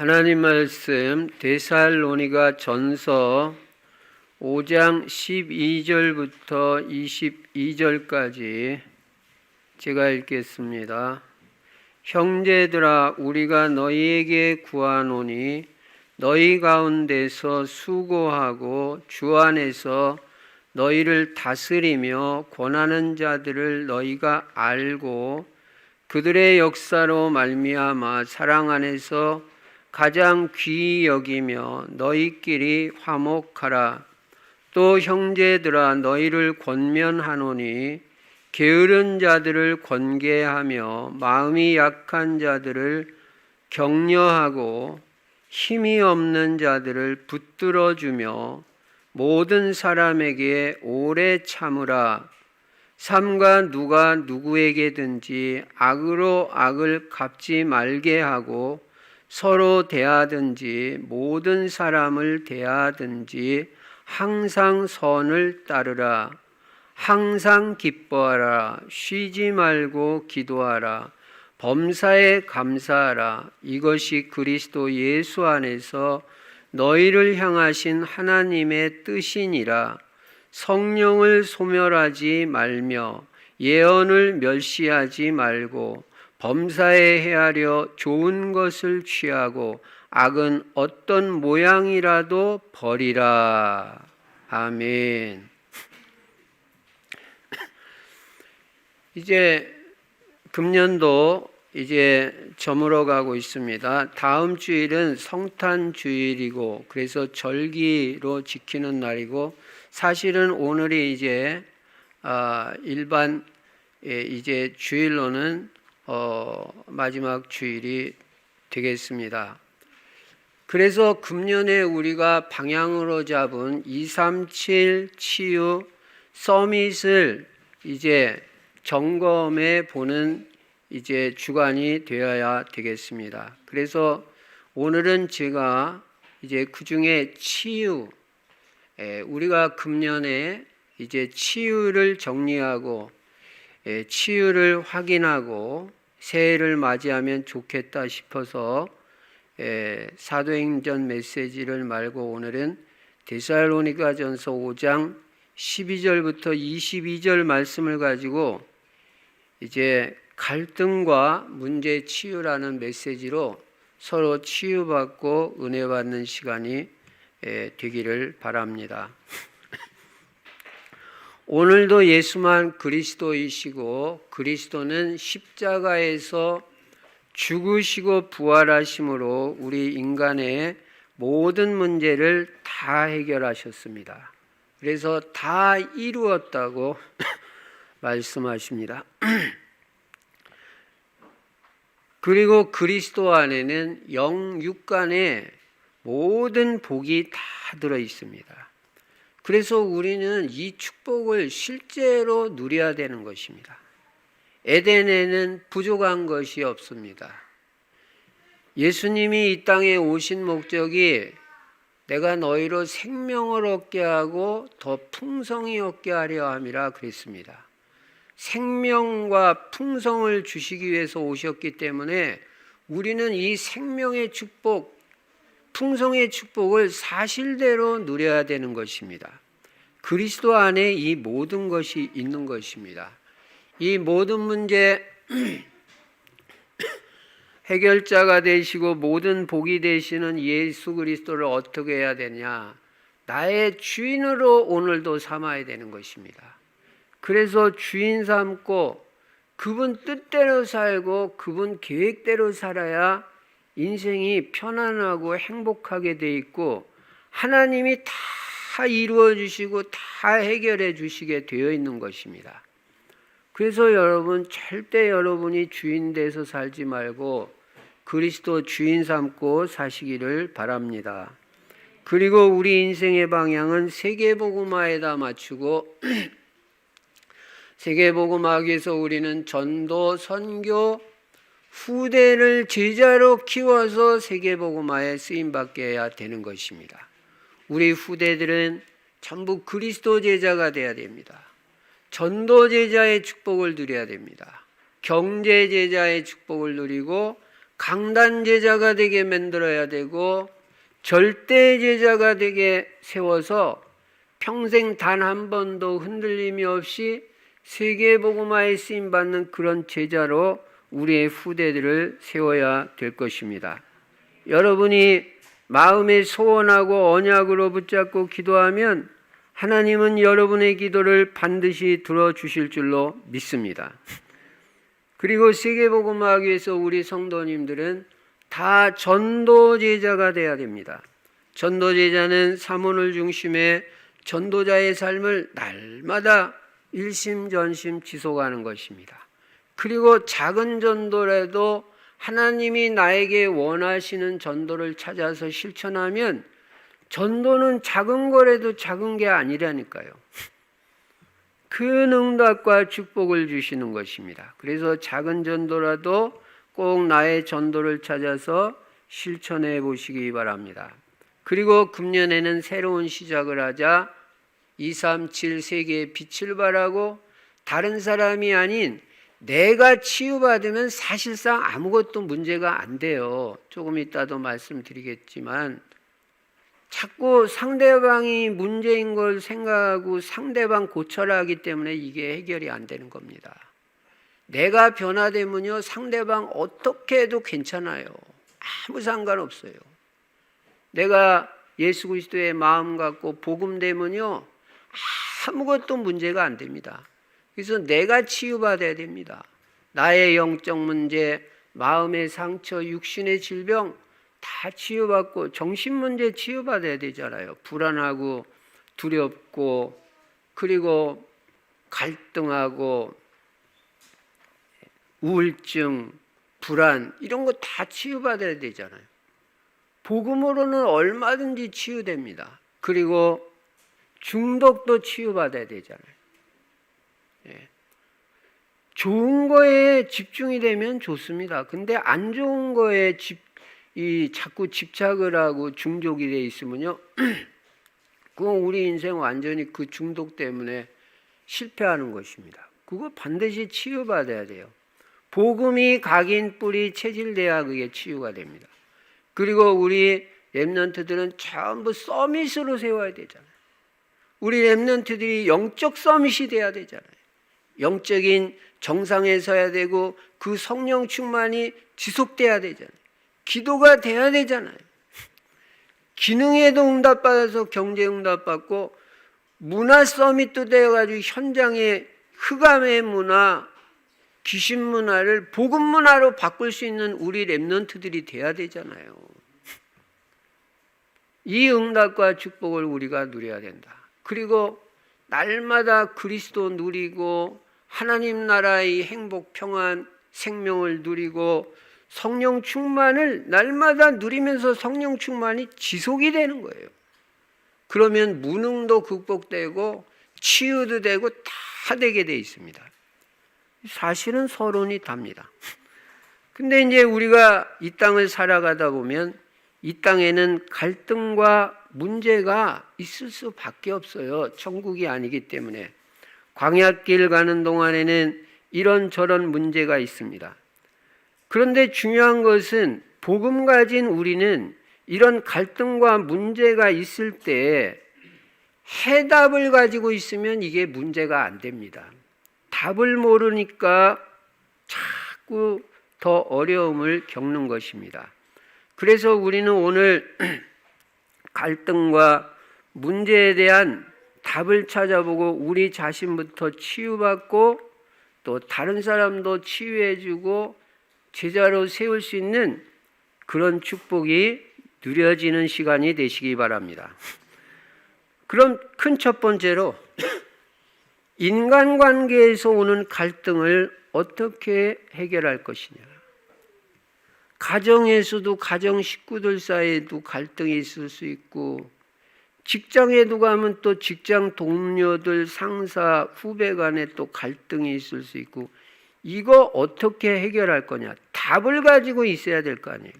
하나님 말씀 데살로니가 전서 5장 12절부터 22절까지 제가 읽겠습니다. 형제들아, 우리가 너희에게 구하노니 너희 가운데서 수고하고 주 안에서 너희를 다스리며 권하는 자들을 너희가 알고 그들의 역사로 말미암아 사랑 안에서 가장 귀히 여기며 너희끼리 화목하라. 또 형제들아, 너희를 권면하노니 게으른 자들을 권계하며 마음이 약한 자들을 격려하고 힘이 없는 자들을 붙들어주며 모든 사람에게 오래 참으라. 삼가 누가 누구에게든지 악으로 악을 갚지 말게 하고 서로 대하든지 모든 사람을 대하든지 항상 선을 따르라. 항상 기뻐하라. 쉬지 말고 기도하라. 범사에 감사하라. 이것이 그리스도 예수 안에서 너희를 향하신 하나님의 뜻이니라. 성령을 소멸하지 말며 예언을 멸시하지 말고 범사에 헤아려 좋은 것을 취하고 악은 어떤 모양이라도 버리라. 아멘. 이제 금년도 이제 저물어 가고 있습니다. 다음 주일은 성탄 주일이고 그래서 절기로 지키는 날이고 사실은 오늘이 이제 일반 이제 주일로는 마지막 주일이 되겠습니다. 그래서 금년에 우리가 방향으로 잡은 237 치유 서밋을 이제 점검해 보는 이제 주간이 되어야 되겠습니다. 그래서 오늘은 제가 이제 그 중에 치유, 우리가 금년에 이제 치유를 정리하고 치유를 확인하고 새해를 맞이하면 좋겠다 싶어서 사도행전 메시지를 말고 오늘은 데살로니가전서 5장 12절부터 22절 말씀을 가지고 이제 갈등과 문제 치유라는 메시지로 서로 치유받고 은혜 받는 시간이 되기를 바랍니다. 오늘도 예수만 그리스도이시고 그리스도는 십자가에서 죽으시고 부활하심으로 우리 인간의 모든 문제를 다 해결하셨습니다. 그래서 다 이루었다고 말씀하십니다. 그리고 그리스도 안에는 영육간에 모든 복이 다 들어 있습니다. 그래서 우리는 이 축복을 실제로 누려야 되는 것입니다. 에덴에는 부족한 것이 없습니다. 예수님이 이 땅에 오신 목적이 내가 너희로 생명을 얻게 하고 더 풍성히 얻게 하려 함이라 그랬습니다. 생명과 풍성을 주시기 위해서 오셨기 때문에 우리는 이 생명의 축복, 풍성의 축복을 사실대로 누려야 되는 것입니다. 그리스도 안에 이 모든 것이 있는 것입니다. 이 모든 문제 해결자가 되시고 모든 복이 되시는 예수 그리스도를 어떻게 해야 되냐? 나의 주인으로 오늘도 삼아야 되는 것입니다. 그래서 주인 삼고 그분 뜻대로 살고 그분 계획대로 살아야 인생이 편안하고 행복하게 돼 있고 하나님이 다 이루어 주시고 다 해결해 주시게 되어 있는 것입니다. 그래서 여러분 절대 여러분이 주인 돼서 살지 말고 그리스도 주인 삼고 사시기를 바랍니다. 그리고 우리 인생의 방향은 세계복음화에다 맞추고 세계복음화하기 위해서 우리는 전도, 선교, 후대를 제자로 키워서 세계복음화에 쓰임받게 해야 되는 것입니다. 우리 후대들은 전부 그리스도 제자가 되어야 됩니다. 전도 제자의 축복을 누려야 됩니다. 경제 제자의 축복을 누리고 강단 제자가 되게 만들어야 되고 절대 제자가 되게 세워서 평생 단 한 번도 흔들림이 없이 세계복음화에 쓰임받는 그런 제자로 우리의 후대들을 세워야 될 것입니다. 여러분이 마음에 소원하고 언약으로 붙잡고 기도하면 하나님은 여러분의 기도를 반드시 들어주실 줄로 믿습니다. 그리고 세계복음화하기 위해서 우리 성도님들은 다 전도제자가 돼야 됩니다. 전도제자는 사모를 중심에 전도자의 삶을 날마다 일심전심 지속하는 것입니다. 그리고 작은 전도라도 하나님이 나에게 원하시는 전도를 찾아서 실천하면 전도는 작은 거라도 작은 게 아니라니까요. 큰 응답과 축복을 주시는 것입니다. 그래서 작은 전도라도 꼭 나의 전도를 찾아서 실천해 보시기 바랍니다. 그리고 금년에는 새로운 시작을 하자 237 세계의 빛을 발하고 다른 사람이 아닌 내가 치유받으면 사실상 아무것도 문제가 안 돼요. 조금 이따도 말씀드리겠지만 자꾸 상대방이 문제인 걸 생각하고 상대방 고쳐라 하기 때문에 이게 해결이 안 되는 겁니다. 내가 변화되면요 상대방 어떻게 해도 괜찮아요. 아무 상관없어요. 내가 예수 그리스도의 마음 갖고 복음되면요 아무것도 문제가 안 됩니다. 그래서 내가 치유받아야 됩니다. 나의 영적 문제, 마음의 상처, 육신의 질병 다 치유받고 정신 문제 치유받아야 되잖아요. 불안하고 두렵고 그리고 갈등하고 우울증, 불안 이런 거 다 치유받아야 되잖아요. 복음으로는 얼마든지 치유됩니다. 그리고 중독도 치유받아야 되잖아요. 예. 좋은 거에 집중이 되면 좋습니다. 근데 안 좋은 거에 자꾸 집착을 하고 중독이 돼 있으면요, 그건 우리 인생 완전히 그 중독 때문에 실패하는 것입니다. 그거 반드시 치유받아야 돼요. 복음이 각인 뿌리 체질돼야 그게 치유가 됩니다. 그리고 우리 렘넌트들은 전부 서밋으로 세워야 되잖아요. 우리 렘넌트들이 영적 서밋이 돼야 되잖아요. 영적인 정상에 서야 되고 그 성령 충만이 지속돼야 되잖아요. 기도가 돼야 되잖아요. 기능에도 응답받아서 경제 응답받고 문화 서밋도 되어가지고 현장의 흑암의 문화, 귀신 문화를 복음 문화로 바꿀 수 있는 우리 렘넌트들이 돼야 되잖아요. 이 응답과 축복을 우리가 누려야 된다. 그리고 날마다 그리스도 누리고 하나님 나라의 행복, 평안, 생명을 누리고 성령 충만을 날마다 누리면서 성령 충만이 지속이 되는 거예요. 그러면 무능도 극복되고 치유도 되고 다 되게 돼 있습니다. 사실은 서론이 답니다. 근데 이제 우리가 이 땅을 살아가다 보면 이 땅에는 갈등과 문제가 있을 수밖에 없어요. 천국이 아니기 때문에. 광야길 가는 동안에는 이런저런 문제가 있습니다. 그런데 중요한 것은 복음 가진 우리는 이런 갈등과 문제가 있을 때 해답을 가지고 있으면 이게 문제가 안 됩니다. 답을 모르니까 자꾸 더 어려움을 겪는 것입니다. 그래서 우리는 오늘 갈등과 문제에 대한 답을 찾아보고 우리 자신부터 치유받고 또 다른 사람도 치유해주고 제자로 세울 수 있는 그런 축복이 누려지는 시간이 되시기 바랍니다. 그럼 큰 첫 번째로 인간관계에서 오는 갈등을 어떻게 해결할 것이냐. 가정에서도 가정 식구들 사이에도 갈등이 있을 수 있고 직장에도 가면 또 직장 동료들, 상사, 후배 간에 또 갈등이 있을 수 있고 이거 어떻게 해결할 거냐. 답을 가지고 있어야 될 거 아니에요.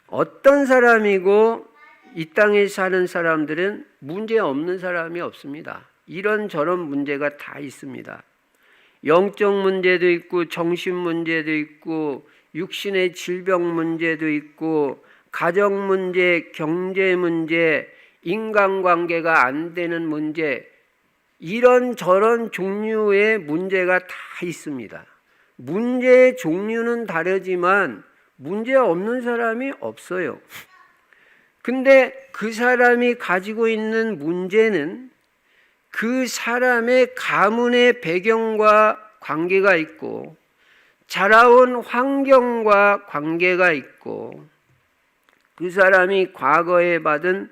어떤 사람이고 이 땅에 사는 사람들은 문제 없는 사람이 없습니다. 이런저런 문제가 다 있습니다. 영적 문제도 있고 정신 문제도 있고 육신의 질병 문제도 있고 가정 문제, 경제 문제, 인간관계가 안 되는 문제, 이런저런 종류의 문제가 다 있습니다. 문제의 종류는 다르지만 문제 없는 사람이 없어요. 근데 그 사람이 가지고 있는 문제는 그 사람의 가문의 배경과 관계가 있고 자라온 환경과 관계가 있고 그 사람이 과거에 받은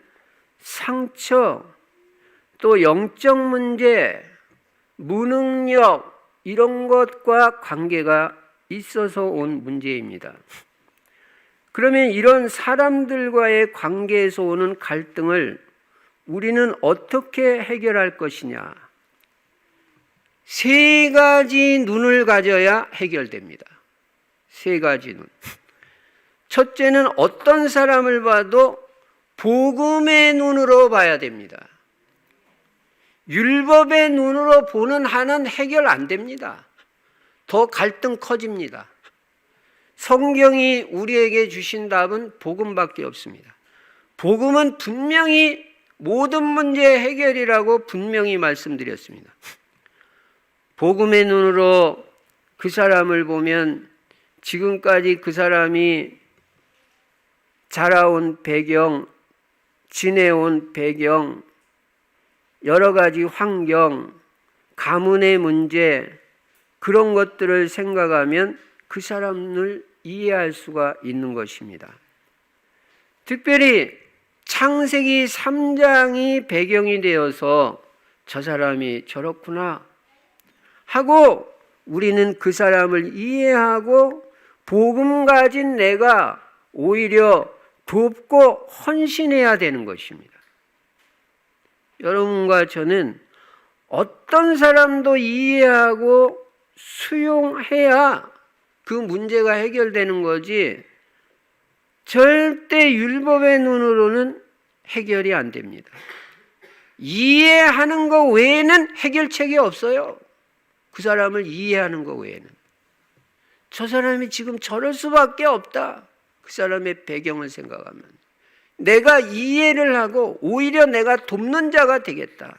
상처, 또 영적 문제, 무능력, 이런 것과 관계가 있어서 온 문제입니다. 그러면 이런 사람들과의 관계에서 오는 갈등을 우리는 어떻게 해결할 것이냐? 세 가지 눈을 가져야 해결됩니다. 세 가지 눈. 첫째는 어떤 사람을 봐도 복음의 눈으로 봐야 됩니다. 율법의 눈으로 보는 한은 해결 안 됩니다. 더 갈등 커집니다. 성경이 우리에게 주신 답은 복음밖에 없습니다. 복음은 분명히 모든 문제의 해결이라고 분명히 말씀드렸습니다. 복음의 눈으로 그 사람을 보면 지금까지 그 사람이 자라온 배경, 지내온 배경, 여러 가지 환경, 가문의 문제, 그런 것들을 생각하면 그 사람을 이해할 수가 있는 것입니다. 특별히 창세기 3장이 배경이 되어서 저 사람이 저렇구나 하고 우리는 그 사람을 이해하고 복음 가진 내가 오히려 돕고 헌신해야 되는 것입니다. 여러분과 저는 어떤 사람도 이해하고 수용해야 그 문제가 해결되는 거지 절대 율법의 눈으로는 해결이 안 됩니다. 이해하는 것 외에는 해결책이 없어요. 그 사람을 이해하는 것 외에는. 저 사람이 지금 저럴 수밖에 없다. 그 사람의 배경을 생각하면. 내가 이해를 하고 오히려 내가 돕는 자가 되겠다.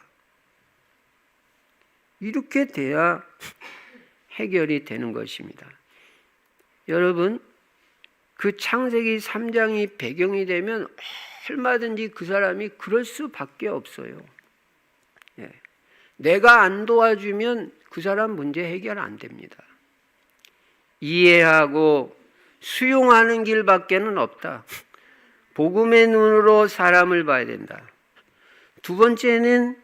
이렇게 돼야 해결이 되는 것입니다. 여러분, 그 창세기 3장이 배경이 되면 얼마든지 그 사람이 그럴 수밖에 없어요. 내가 안 도와주면 그 사람 문제 해결 안 됩니다. 이해하고 수용하는 길밖에는 없다. 복음의 눈으로 사람을 봐야 된다. 두 번째는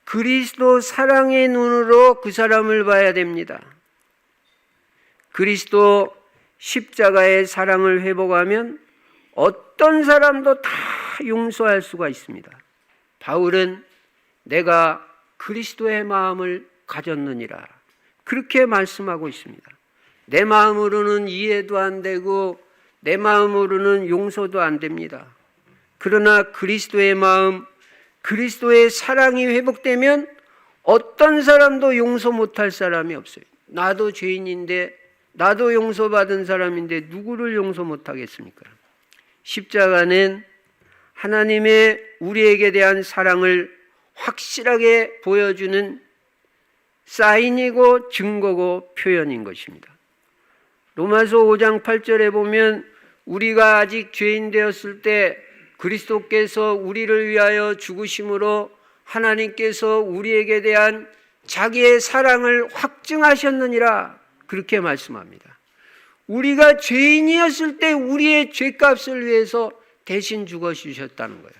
그리스도 사랑의 눈으로 그 사람을 봐야 됩니다. 그리스도 십자가의 사랑을 회복하면 어떤 사람도 다 용서할 수가 있습니다. 바울은 내가 그리스도의 마음을 가졌느니라 그렇게 말씀하고 있습니다. 내 마음으로는 이해도 안 되고 내 마음으로는 용서도 안 됩니다. 그러나 그리스도의 마음, 그리스도의 사랑이 회복되면 어떤 사람도 용서 못할 사람이 없어요. 나도 죄인인데 나도 용서받은 사람인데 누구를 용서 못하겠습니까? 십자가는 하나님의 우리에게 대한 사랑을 확실하게 보여주는 사인이고 증거고 표현인 것입니다. 로마서 5장 8절에 보면 우리가 아직 죄인 되었을 때 그리스도께서 우리를 위하여 죽으심으로 하나님께서 우리에게 대한 자기의 사랑을 확증하셨느니라 그렇게 말씀합니다. 우리가 죄인이었을 때 우리의 죄값을 위해서 대신 죽어주셨다는 거예요.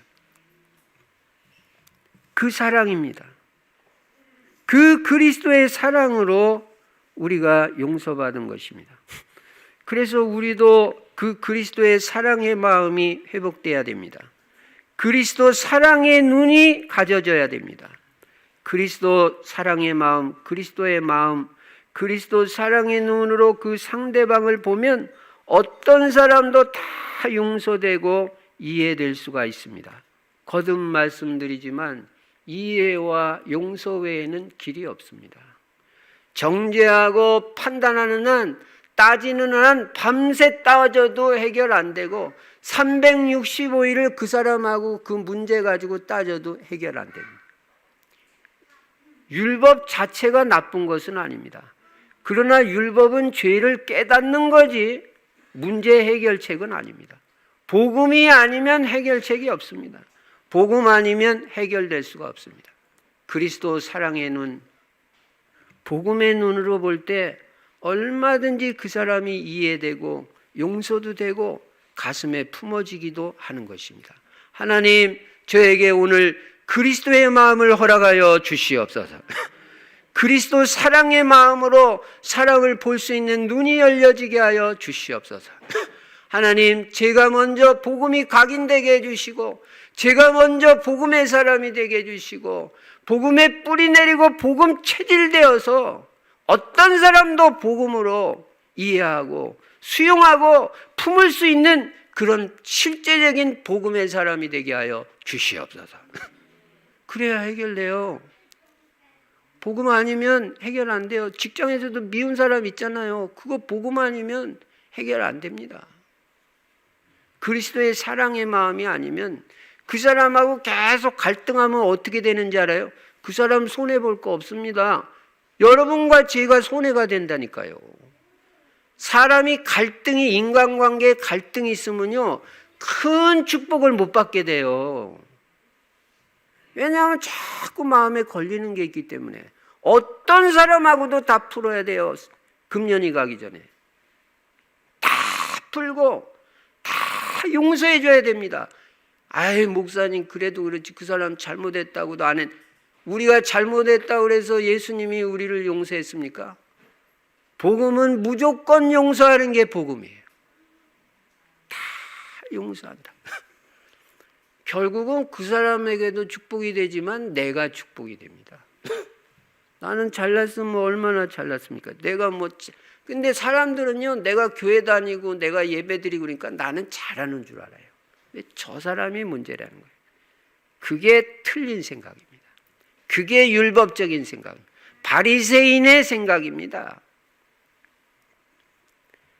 그 사랑입니다. 그 그리스도의 사랑으로 우리가 용서받은 것입니다. 그래서 우리도 그 그리스도의 사랑의 마음이 회복돼야 됩니다. 그리스도 사랑의 눈이 가져져야 됩니다. 그리스도 사랑의 마음, 그리스도의 마음, 그리스도 사랑의 눈으로 그 상대방을 보면 어떤 사람도 다 용서되고 이해될 수가 있습니다. 거듭 말씀드리지만 이해와 용서 외에는 길이 없습니다. 정죄하고 판단하는 한, 따지는 한 밤새 따져도 해결 안 되고 365일을 그 사람하고 그 문제 가지고 따져도 해결 안 됩니다. 율법 자체가 나쁜 것은 아닙니다. 그러나 율법은 죄를 깨닫는 거지 문제 해결책은 아닙니다. 복음이 아니면 해결책이 없습니다. 복음 아니면 해결될 수가 없습니다. 그리스도 사랑의 눈, 복음의 눈으로 볼 때 얼마든지 그 사람이 이해되고 용서도 되고 가슴에 품어지기도 하는 것입니다. 하나님, 저에게 오늘 그리스도의 마음을 허락하여 주시옵소서. 그리스도 사랑의 마음으로 사랑을 볼 수 있는 눈이 열려지게 하여 주시옵소서. 하나님, 제가 먼저 복음이 각인되게 해주시고 제가 먼저 복음의 사람이 되게 해주시고 복음에 뿌리 내리고 복음 체질되어서 어떤 사람도 복음으로 이해하고 수용하고 품을 수 있는 그런 실제적인 복음의 사람이 되게 하여 주시옵소서. 그래야 해결돼요. 복음 아니면 해결 안 돼요. 직장에서도 미운 사람 있잖아요. 그거 복음 아니면 해결 안 됩니다. 그리스도의 사랑의 마음이 아니면 그 사람하고 계속 갈등하면 어떻게 되는지 알아요? 그 사람 손해볼 거 없습니다. 여러분과 제가 손해가 된다니까요. 사람이 갈등이, 인간관계에 갈등이 있으면요, 큰 축복을 못 받게 돼요. 왜냐하면 자꾸 마음에 걸리는 게 있기 때문에. 어떤 사람하고도 다 풀어야 돼요. 금년이 가기 전에. 다 풀고 다 용서해 줘야 됩니다. 아이, 목사님 그래도 그렇지 그 사람 잘못했다고도 안 했. 우리가 잘못했다고 그래서 예수님이 우리를 용서했습니까? 복음은 무조건 용서하는 게 복음이에요. 다 용서한다. 결국은 그 사람에게도 축복이 되지만 내가 축복이 됩니다. 나는 잘났으면 얼마나 잘났습니까? 내가 근데 사람들은요, 내가 교회 다니고 내가 예배 드리고 그러니까 나는 잘하는 줄 알아요. 근데 저 사람이 문제라는 거예요. 그게 틀린 생각입니다. 그게 율법적인 생각입니다. 바리새인의 생각입니다.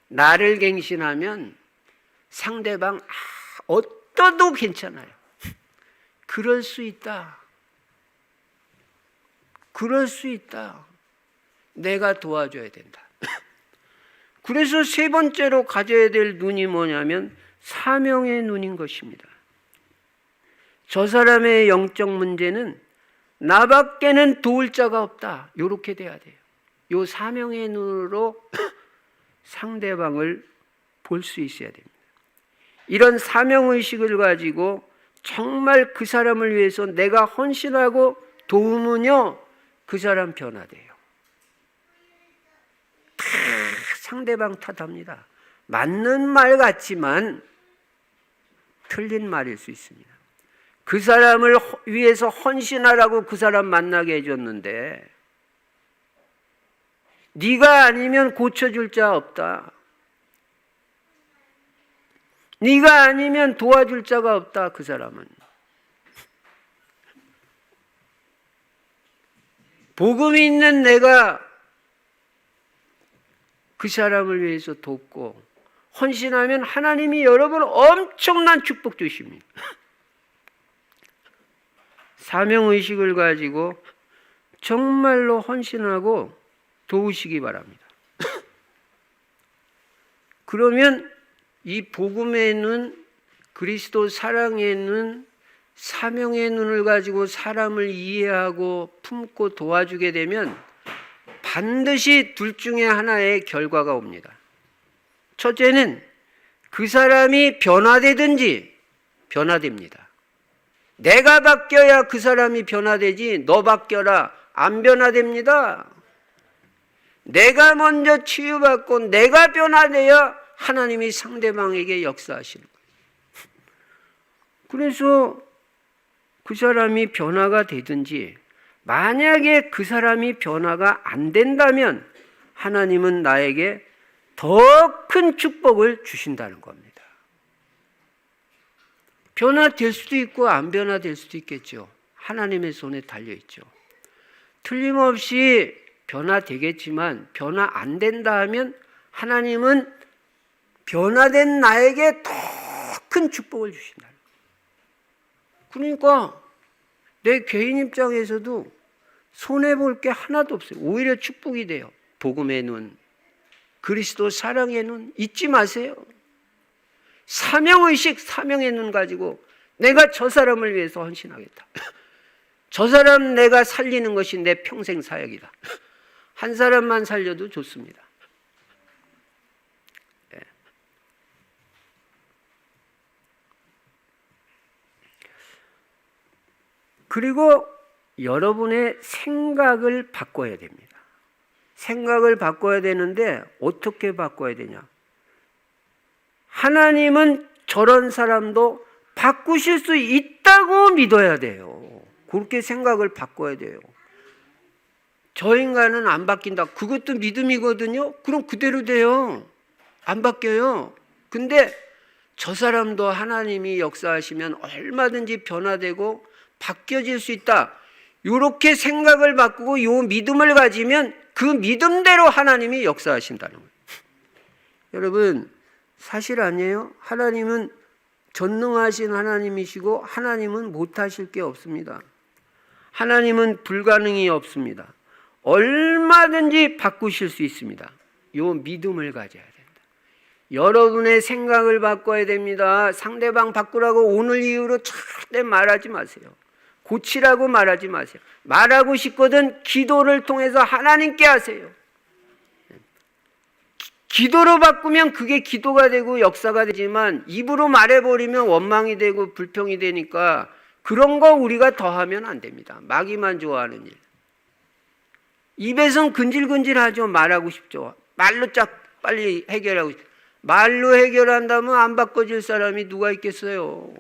나를 갱신하면 상대방 어떠도 괜찮아요. 그럴 수 있다. 그럴 수 있다. 내가 도와줘야 된다. 그래서 세 번째로 가져야 될 눈이 뭐냐면 사명의 눈인 것입니다. 저 사람의 영적 문제는 나밖에는 도울 자가 없다. 이렇게 돼야 돼요. 이 사명의 눈으로 상대방을 볼 수 있어야 됩니다. 이런 사명의식을 가지고 정말 그 사람을 위해서 내가 헌신하고 도우면요, 그 사람 변화돼요. 다 상대방 탓합니다. 맞는 말 같지만 틀린 말일 수 있습니다. 그 사람을 위해서 헌신하라고 그 사람 만나게 해줬는데 네가 아니면 고쳐줄 자 없다. 네가 아니면 도와줄 자가 없다. 그 사람은. 복음이 있는 내가 그 사람을 위해서 돕고 헌신하면 하나님이 여러분 엄청난 축복 주십니다. 사명의식을 가지고 정말로 헌신하고 도우시기 바랍니다. 그러면 이 복음의 눈, 그리스도 사랑의 눈, 사명의 눈을 가지고 사람을 이해하고 품고 도와주게 되면 반드시 둘 중에 하나의 결과가 옵니다. 첫째는 그 사람이 변화되든지 변화됩니다. 내가 바뀌어야 그 사람이 변화되지 너 바뀌어라 안 변화됩니다. 내가 먼저 치유받고 내가 변화되어야 하나님이 상대방에게 역사하시는 거예요. 그래서 그 사람이 변화가 되든지 만약에 그 사람이 변화가 안 된다면 하나님은 나에게 더 큰 축복을 주신다는 겁니다. 변화될 수도 있고 안 변화될 수도 있겠죠. 하나님의 손에 달려있죠. 틀림없이 변화되겠지만 변화 안 된다 하면 하나님은 변화된 나에게 더 큰 축복을 주신다. 그러니까 내 개인 입장에서도 손해볼 게 하나도 없어요. 오히려 축복이 돼요. 복음의 눈, 그리스도 사랑의 눈 잊지 마세요. 사명의식, 사명의 눈 가지고 내가 저 사람을 위해서 헌신하겠다. 저 사람 내가 살리는 것이 내 평생 사역이다. 한 사람만 살려도 좋습니다. 네. 그리고 여러분의 생각을 바꿔야 됩니다. 생각을 바꿔야 되는데 어떻게 바꿔야 되냐? 하나님은 저런 사람도 바꾸실 수 있다고 믿어야 돼요. 그렇게 생각을 바꿔야 돼요. 저 인간은 안 바뀐다. 그것도 믿음이거든요. 그럼 그대로 돼요. 안 바뀌어요. 근데 저 사람도 하나님이 역사하시면 얼마든지 변화되고 바뀌어질 수 있다. 이렇게 생각을 바꾸고 이 믿음을 가지면 그 믿음대로 하나님이 역사하신다는 거예요. 여러분, 사실 아니에요? 하나님은 전능하신 하나님이시고 하나님은 못하실 게 없습니다. 하나님은 불가능이 없습니다. 얼마든지 바꾸실 수 있습니다. 이 믿음을 가져야 된다. 여러분의 생각을 바꿔야 됩니다. 상대방 바꾸라고 오늘 이후로 절대 말하지 마세요. 고치라고 말하지 마세요. 말하고 싶거든 기도를 통해서 하나님께 하세요. 기도로 바꾸면 그게 기도가 되고 역사가 되지만 입으로 말해버리면 원망이 되고 불평이 되니까 그런 거 우리가 더하면 안 됩니다. 마귀만 좋아하는 일. 입에선 근질근질하죠. 말하고 싶죠. 말로 쫙 빨리 해결하고 싶죠. 말로 해결한다면 안 바꿔질 사람이 누가 있겠어요.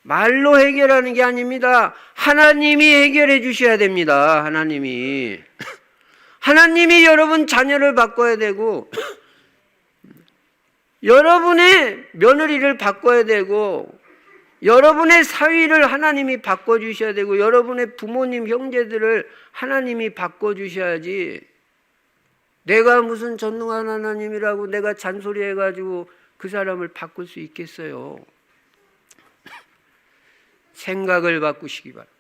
말로 해결하는 게 아닙니다. 하나님이 해결해 주셔야 됩니다. 하나님이 여러분 자녀를 바꿔야 되고 여러분의 며느리를 바꿔야 되고 여러분의 사위를 하나님이 바꿔주셔야 되고 여러분의 부모님 형제들을 하나님이 바꿔주셔야지 내가 무슨 전능한 하나님이라고 내가 잔소리해가지고 그 사람을 바꿀 수 있겠어요. 생각을 바꾸시기 바랍니다.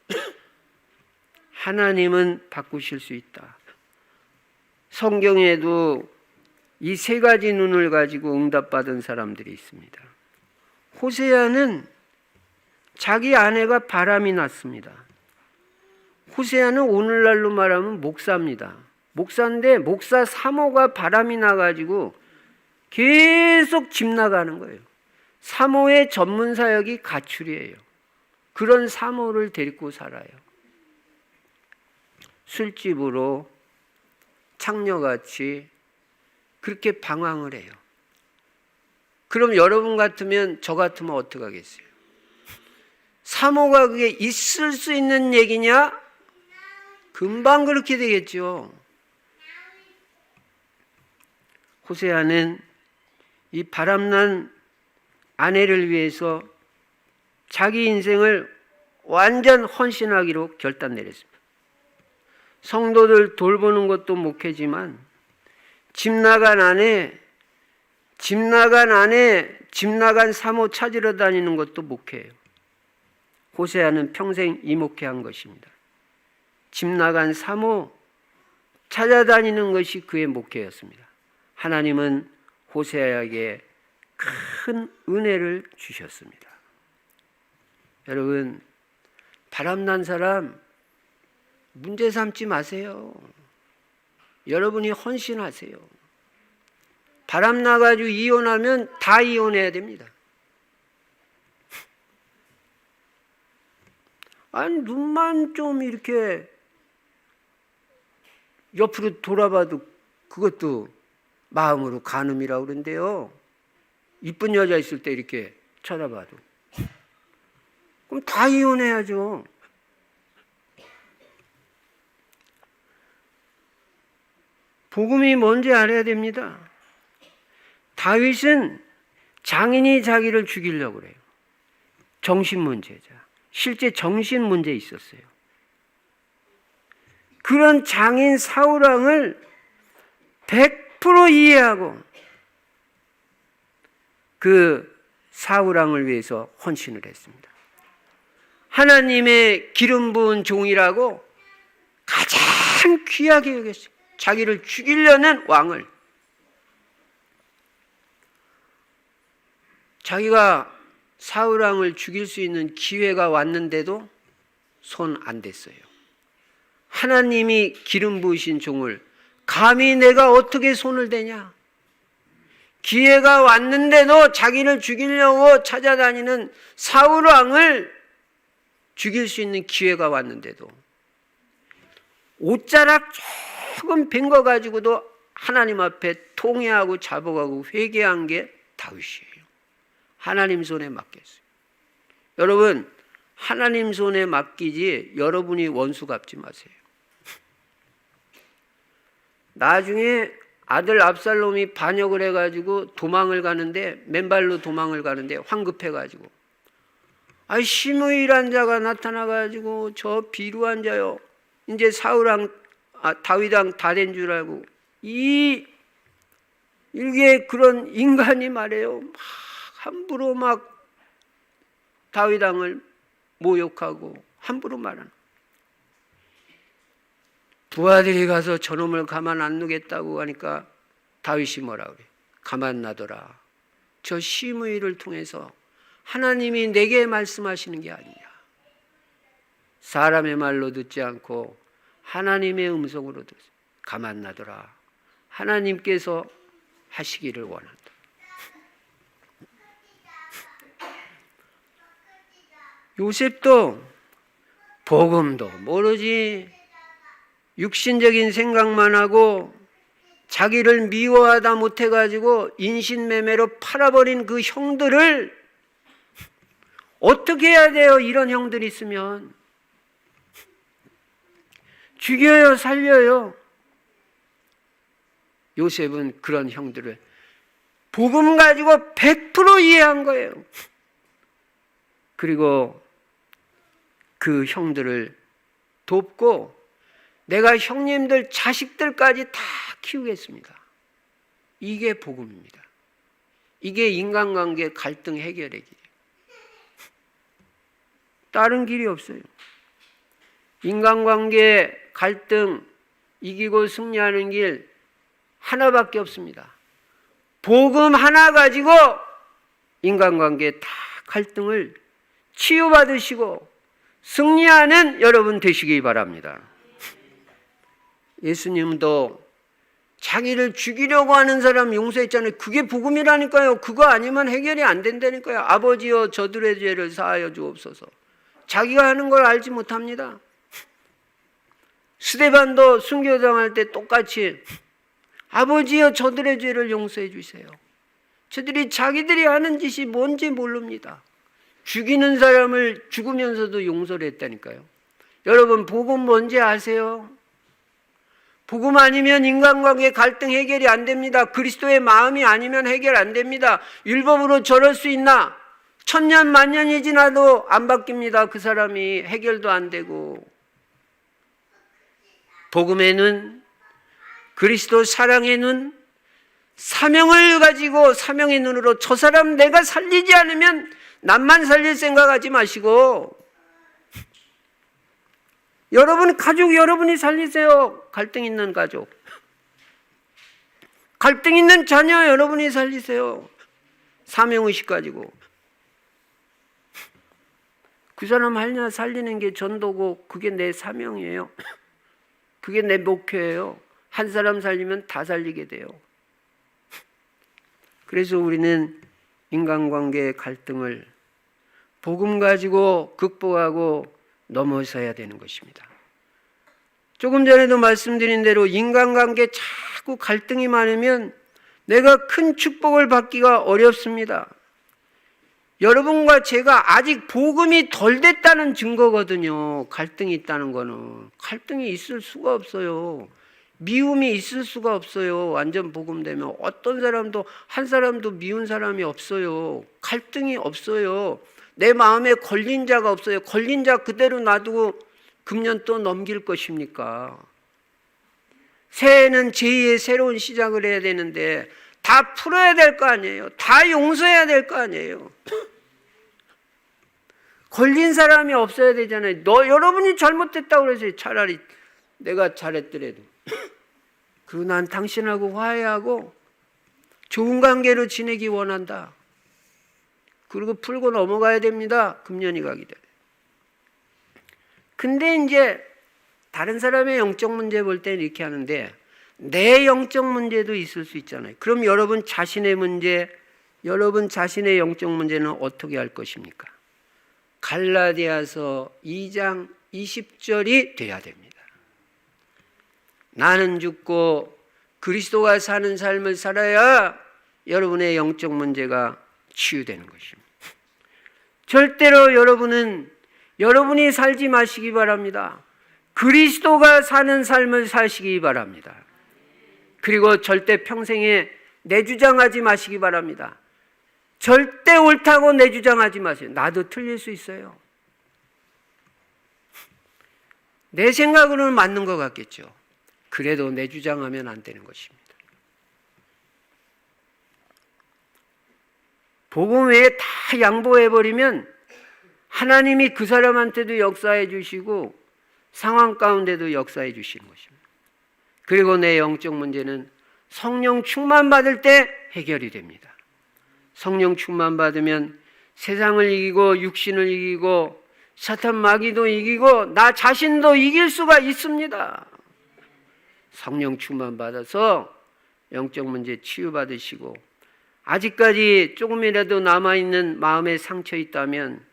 하나님은 바꾸실 수 있다. 성경에도 이 세 가지 눈을 가지고 응답받은 사람들이 있습니다. 호세아는 자기 아내가 바람이 났습니다. 호세아는 오늘날로 말하면 목사입니다. 목사인데 목사 사모가 바람이 나가지고 계속 집 나가는 거예요. 사모의 전문 사역이 가출이에요. 그런 사모를 데리고 살아요. 술집으로 창녀같이 그렇게 방황을 해요. 그럼 여러분 같으면 저 같으면 어떻게 하겠어요? 사모가 그게 있을 수 있는 얘기냐? 금방 그렇게 되겠죠. 호세아는 이 바람난 아내를 위해서 자기 인생을 완전 헌신하기로 결단 내렸습니다. 성도들 돌보는 것도 목회지만 집 나간 아내, 집 나간 사모 찾으러 다니는 것도 목회예요. 호세아는 평생 이 목회한 것입니다. 집 나간 사모 찾아다니는 것이 그의 목회였습니다. 하나님은 호세아에게 큰 은혜를 주셨습니다. 여러분, 바람난 사람 문제 삼지 마세요. 여러분이 헌신하세요. 바람 나가지고 이혼하면 다 이혼해야 됩니다. 아니, 눈만 좀 이렇게 옆으로 돌아봐도 그것도 마음으로 간음이라고 그러는데요. 이쁜 여자 있을 때 이렇게 쳐다봐도. 그럼 다 이혼해야죠. 복음이 뭔지 알아야 됩니다. 다윗은 장인이 자기를 죽이려고 그래요. 정신 문제자. 실제 정신 문제 있었어요. 그런 장인 사울왕을 100% 이해하고 그 사울왕을 위해서 헌신을 했습니다. 하나님의 기름 부은 종이라고 가장 귀하게 여겼어요. 자기를 죽이려는 왕을. 자기가 사울왕을 죽일 수 있는 기회가 왔는데도 손 안 댔어요. 하나님이 기름 부으신 종을 감히 내가 어떻게 손을 대냐? 기회가 왔는데도 자기를 죽이려고 찾아다니는 사울왕을 죽일 수 있는 기회가 왔는데도 옷자락 조금 뺀 거 가지고도 하나님 앞에 통회하고 자복하고 회개한 게 다윗이에요. 하나님 손에 맡겼어요. 여러분, 하나님 손에 맡기지 여러분이 원수 갚지 마세요. 나중에 아들 압살롬이 반역을 해가지고 도망을 가는데, 맨발로 도망을 가는데 황급해가지고 시므이란 자가 나타나가지고 저 비루한 자요, 이제 다윗왕 다 된 줄 알고 이게 그런 인간이 말해요. 함부로 막 다윗왕을 모욕하고 함부로 말하는. 부하들이 가서 저놈을 가만 안 두겠다고 하니까 다윗이 뭐라 그래? 가만 놔둬라. 저 시므이를 통해서 하나님이 내게 말씀하시는 게 아니냐. 사람의 말로 듣지 않고 하나님의 음성으로 듣. 가만 놔둬라. 하나님께서 하시기를 원한다. 요셉도 복음도 모르지, 육신적인 생각만 하고 자기를 미워하다 못해가지고 인신매매로 팔아버린 그 형들을 어떻게 해야 돼요? 이런 형들이 있으면 죽여요, 살려요? 요셉은 그런 형들을 복음 가지고 100% 이해한 거예요. 그리고 그 형들을 돕고 내가 형님들 자식들까지 다 키우겠습니다. 이게 복음입니다. 이게 인간관계 갈등 해결의 길이에요. 다른 길이 없어요. 인간관계 갈등 이기고 승리하는 길 하나밖에 없습니다. 복음 하나 가지고 인간관계 다 갈등을 치유받으시고 승리하는 여러분 되시기 바랍니다. 예수님도 자기를 죽이려고 하는 사람 용서했잖아요. 그게 복음이라니까요. 그거 아니면 해결이 안 된다니까요. 아버지여 저들의 죄를 사하여 주옵소서. 자기가 하는 걸 알지 못합니다. 스데반도 순교당할 때 똑같이 아버지여 저들의 죄를 용서해 주세요. 저들이 자기들이 하는 짓이 뭔지 모릅니다. 죽이는 사람을 죽으면서도 용서를 했다니까요. 여러분, 복음 뭔지 아세요? 복음 아니면 인간관계 갈등 해결이 안 됩니다. 그리스도의 마음이 아니면 해결 안 됩니다. 율법으로 저럴 수 있나? 1000년 만년이 지나도 안 바뀝니다. 그 사람이 해결도 안 되고. 복음에는 그리스도 사랑의 눈, 사명을 가지고 사명의 눈으로 저 사람 내가 살리지 않으면 남만 살릴 생각하지 마시고 여러분 가족 여러분이 살리세요. 갈등 있는 가족, 갈등 있는 자녀 여러분이 살리세요. 사명의식 가지고 그 사람 하나 살리는 게 전도고 그게 내 사명이에요. 그게 내 목표예요. 한 사람 살리면 다 살리게 돼요. 그래서 우리는 인간관계의 갈등을 복음 가지고 극복하고 넘어서야 되는 것입니다. 조금 전에도 말씀드린 대로 인간관계 자꾸 갈등이 많으면 내가 큰 축복을 받기가 어렵습니다. 여러분과 제가 아직 복음이 덜 됐다는 증거거든요. 갈등이 있다는 거는. 갈등이 있을 수가 없어요. 미움이 있을 수가 없어요. 완전 복음되면 어떤 사람도 한 사람도 미운 사람이 없어요. 갈등이 없어요. 내 마음에 걸린 자가 없어요. 걸린 자 그대로 놔두고 금년 또 넘길 것입니까? 새해는 제2의 새로운 시작을 해야 되는데 다 풀어야 될 거 아니에요. 다 용서해야 될 거 아니에요. 걸린 사람이 없어야 되잖아요. 여러분이 잘못됐다고 그래서 차라리 내가 잘했더라도 그리고 난 당신하고 화해하고 좋은 관계로 지내기 원한다. 그리고 풀고 넘어가야 됩니다. 금년이 가기 전에. 근데 이제 다른 사람의 영적 문제 볼 때는 이렇게 하는데 내 영적 문제도 있을 수 있잖아요. 그럼 여러분 자신의 문제, 여러분 자신의 영적 문제는 어떻게 할 것입니까? 갈라디아서 2장 20절이 돼야 됩니다. 나는 죽고 그리스도가 사는 삶을 살아야 여러분의 영적 문제가 치유되는 것입니다. 절대로 여러분이 살지 마시기 바랍니다. 그리스도가 사는 삶을 사시기 바랍니다. 그리고 절대 평생에 내주장하지 마시기 바랍니다. 절대 옳다고 내주장하지 마세요. 나도 틀릴 수 있어요. 내 생각으로는 맞는 것 같겠죠. 그래도 내주장하면 안 되는 것입니다. 복음 외에 다 양보해버리면 하나님이 그 사람한테도 역사해 주시고 상황 가운데도 역사해 주시는 것입니다. 그리고 내 영적 문제는 성령 충만 받을 때 해결이 됩니다. 성령 충만 받으면 세상을 이기고 육신을 이기고 사탄 마귀도 이기고 나 자신도 이길 수가 있습니다. 성령 충만 받아서 영적 문제 치유받으시고 아직까지 조금이라도 남아있는 마음의 상처 있다면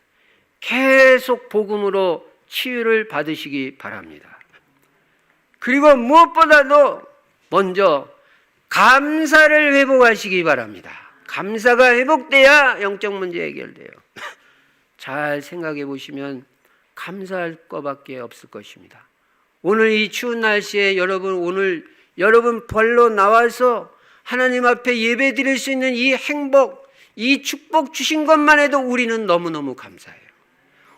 계속 복음으로 치유를 받으시기 바랍니다. 그리고 무엇보다도 먼저 감사를 회복하시기 바랍니다. 감사가 회복돼야 영적 문제 해결돼요. 잘 생각해 보시면 감사할 것밖에 없을 것입니다. 오늘 이 추운 날씨에 여러분 벌로 나와서 하나님 앞에 예배 드릴 수 있는 이 행복, 이 축복 주신 것만 해도 우리는 너무너무 감사해요.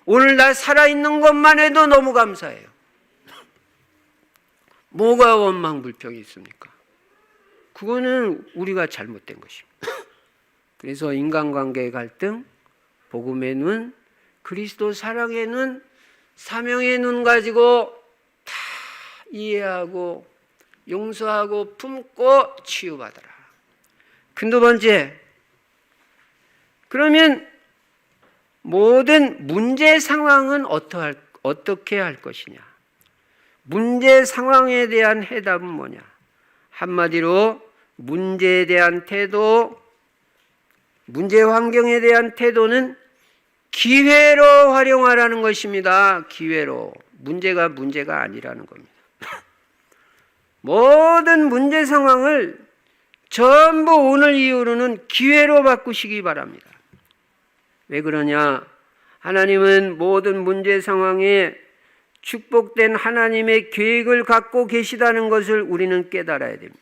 오늘 나 살아있는 것만 해도 너무 감사해요. 뭐가 원망불평이 있습니까? 그거는 우리가 잘못된 것입니다. 그래서 인간관계의 갈등, 복음의 눈, 그리스도 사랑의 눈, 사명의 눈 가지고 다 이해하고 용서하고 품고 치유받아라. 두 번째, 그러면 모든 문제 상황은 어떻게 할 것이냐? 문제 상황에 대한 해답은 뭐냐? 한마디로 문제에 대한 태도, 문제 환경에 대한 태도는 기회로 활용하라는 것입니다. 기회로. 문제가 아니라는 겁니다. 모든 문제 상황을 전부 오늘 이후로는 기회로 바꾸시기 바랍니다. 왜 그러냐? 하나님은 모든 문제 상황에 축복된 하나님의 계획을 갖고 계시다는 것을 우리는 깨달아야 됩니다.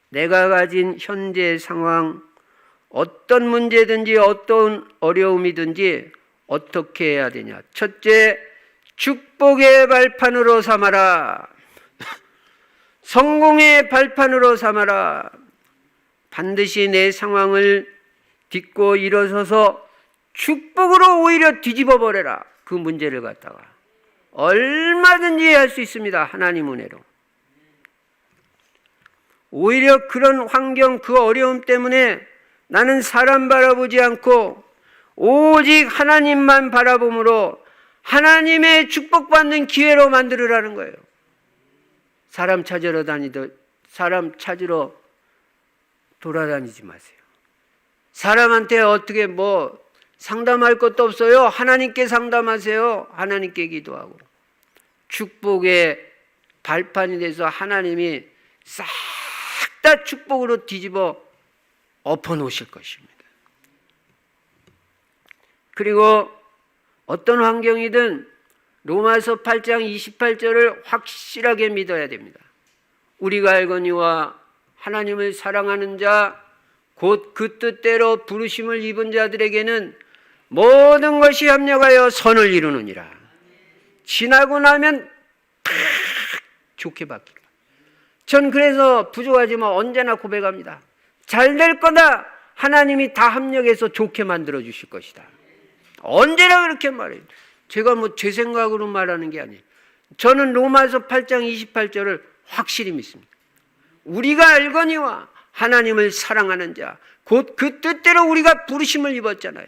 내가 가진 현재 상황, 어떤 문제든지 어떤 어려움이든지 어떻게 해야 되냐? 첫째, 축복의 발판으로 삼아라. 성공의 발판으로 삼아라. 반드시 내 상황을 딛고 일어서서 축복으로 오히려 뒤집어 버려라. 그 문제를 갖다가 얼마든지 할 수 있습니다. 하나님 은혜로. 오히려 그런 환경, 그 어려움 때문에 나는 사람 바라보지 않고 오직 하나님만 바라봄으로 하나님의 축복받는 기회로 만들으라는 거예요. 사람 찾으러 돌아다니지 마세요. 사람한테 어떻게 상담할 것도 없어요. 하나님께 상담하세요. 하나님께 기도하고. 축복의 발판이 돼서 하나님이 싹 다 축복으로 뒤집어 엎어 놓으실 것입니다. 그리고 어떤 환경이든 로마서 8장 28절을 확실하게 믿어야 됩니다. 우리가 알거니와 하나님을 사랑하는 자 곧 그 뜻대로 부르심을 입은 자들에게는 모든 것이 합력하여 선을 이루느니라. 지나고 나면 탁 좋게 바뀔까? 전 그래서 부족하지만 언제나 고백합니다. 잘 될 거다. 하나님이 다 합력해서 좋게 만들어 주실 것이다. 언제나 그렇게 말해요. 제가 뭐 제 생각으로 말하는 게 아니에요. 저는 로마서 8장 28절을 확실히 믿습니다. 우리가 알거니와 하나님을 사랑하는 자, 곧 그 뜻대로 우리가 부르심을 입었잖아요.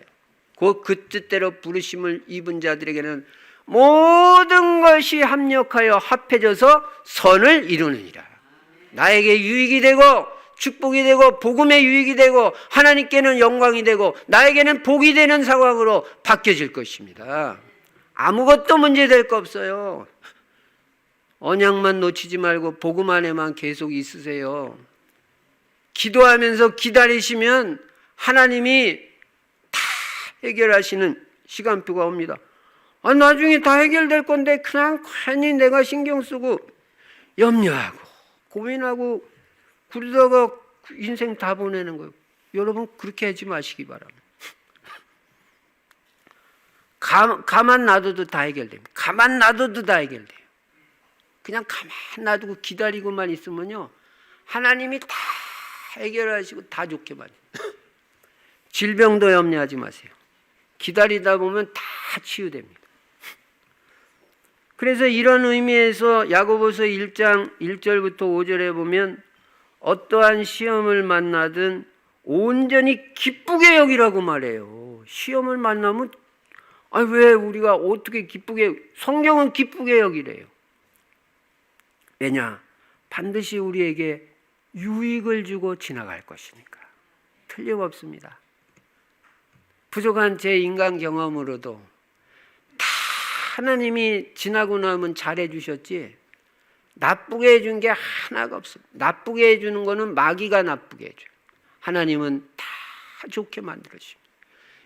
곧 그 뜻대로 부르심을 입은 자들에게는 모든 것이 합력하여 합해져서 선을 이루느니라. 나에게 유익이 되고 축복이 되고 복음의 유익이 되고 하나님께는 영광이 되고 나에게는 복이 되는 상황으로 바뀌어질 것입니다. 아무것도 문제될 거 없어요. 언약만 놓치지 말고 복음 안에만 계속 있으세요. 기도하면서 기다리시면 하나님이 다 해결하시는 시간표가 옵니다. 나중에 다 해결될 건데 그냥 괜히 내가 신경 쓰고 염려하고 고민하고 그러다가 인생 다 보내는 거예요. 여러분 그렇게 하지 마시기 바랍니다. 가만 놔둬도 다 해결됩니다. 가만 놔둬도 다 해결돼요. 그냥 가만 놔두고 기다리고만 있으면요, 하나님이 다 해결하시고 다 좋게 만들어요. 질병도 염려하지 마세요. 기다리다 보면 다 치유됩니다. 그래서 이런 의미에서 야고보서 1장 1절부터 5절에 보면 어떠한 시험을 만나든 온전히 기쁘게 여기라고 말해요. 시험을 만나면 왜 우리가 어떻게 기쁘게, 성경은 기쁘게 여기래요. 왜냐? 반드시 우리에게 유익을 주고 지나갈 것이니까. 틀림없습니다. 부족한 제 인간 경험으로도 다 하나님이 지나고 나면 잘해 주셨지 나쁘게 해준 게 하나가 없습니다. 나쁘게 해주는 거는 마귀가 나쁘게 해줘요. 하나님은 다 좋게 만들어주십니다.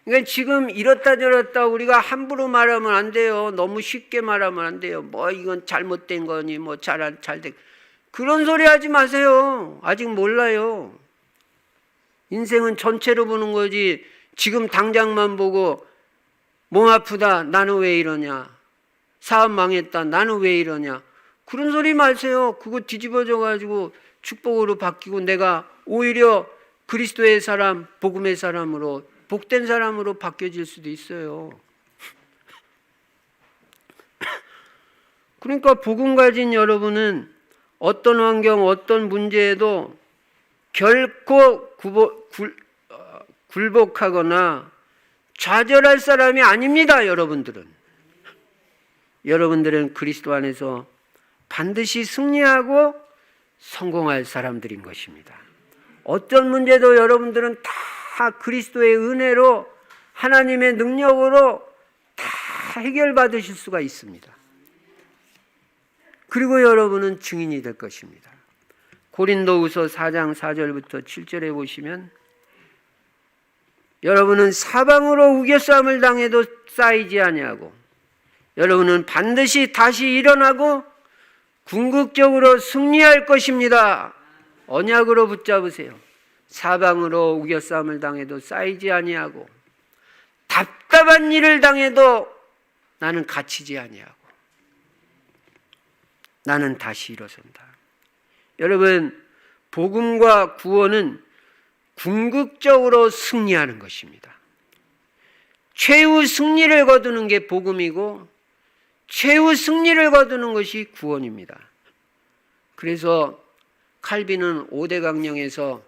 그러니까 지금 이렇다 저렇다 우리가 함부로 말하면 안 돼요. 너무 쉽게 말하면 안 돼요. 뭐 이건 잘못된 거니 뭐 잘된 그런 소리 하지 마세요. 아직 몰라요. 인생은 전체로 보는 거지 지금 당장만 보고 몸 아프다 나는 왜 이러냐, 사업 망했다 나는 왜 이러냐, 그런 소리 마세요. 그거 뒤집어져 가지고 축복으로 바뀌고 내가 오히려 그리스도의 사람, 복음의 사람으로, 복된 사람으로 바뀌어질 수도 있어요. 그러니까 복음 가진 여러분은 어떤 환경, 어떤 문제에도 결코 굴복하거나 좌절할 사람이 아닙니다. 여러분들은 그리스도 안에서 반드시 승리하고 성공할 사람들인 것입니다. 어떤 문제도 여러분들은 다 그리스도의 은혜로 하나님의 능력으로 다 해결받으실 수가 있습니다. 그리고 여러분은 증인이 될 것입니다. 고린도후서 4장 4절부터 7절에 보시면 여러분은 사방으로 우겨싸움을 당해도 쌓이지 아니하고 여러분은 반드시 다시 일어나고 궁극적으로 승리할 것입니다. 언약으로 붙잡으세요. 사방으로 우겨싸움을 당해도 쌓이지 아니하고 답답한 일을 당해도 나는 갇히지 아니하고 나는 다시 일어선다. 여러분, 복음과 구원은 궁극적으로 승리하는 것입니다. 최후 승리를 거두는 게 복음이고 최후 승리를 거두는 것이 구원입니다. 그래서 칼빈은 5대 강령에서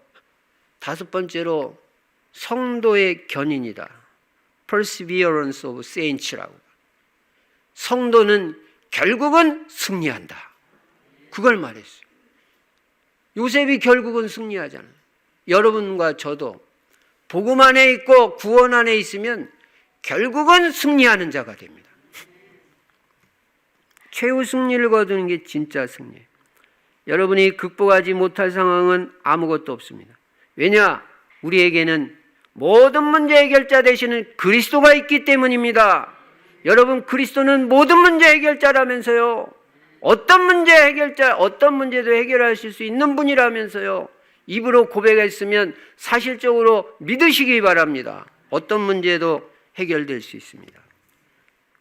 5번째로 성도의 견인이다. Perseverance of Saints라고. 성도는 결국은 승리한다. 그걸 말했어요. 요셉이 결국은 승리하잖아요. 여러분과 저도 복음 안에 있고 구원 안에 있으면 결국은 승리하는 자가 됩니다. 최후 승리를 거두는 게 진짜 승리예요. 여러분이 극복하지 못할 상황은 아무것도 없습니다. 왜냐? 우리에게는 모든 문제 해결자 되시는 그리스도가 있기 때문입니다. 여러분, 그리스도는 모든 문제 해결자라면서요. 어떤 문제도 해결하실 수 있는 분이라면서요. 입으로 고백했으면 사실적으로 믿으시기 바랍니다. 어떤 문제도 해결될 수 있습니다.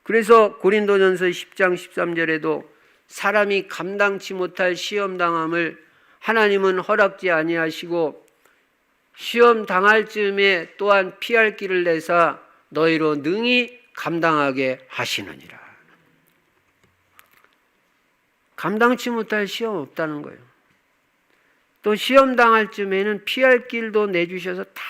그래서 고린도전서 10장 13절에도 사람이 감당치 못할 시험 당함을 하나님은 허락지 아니하시고 시험 당할 즈음에 또한 피할 길을 내사 너희로 능히 감당하게 하시느니라. 감당치 못할 시험 없다는 거예요. 또 시험 당할 즈음에는 피할 길도 내주셔서 다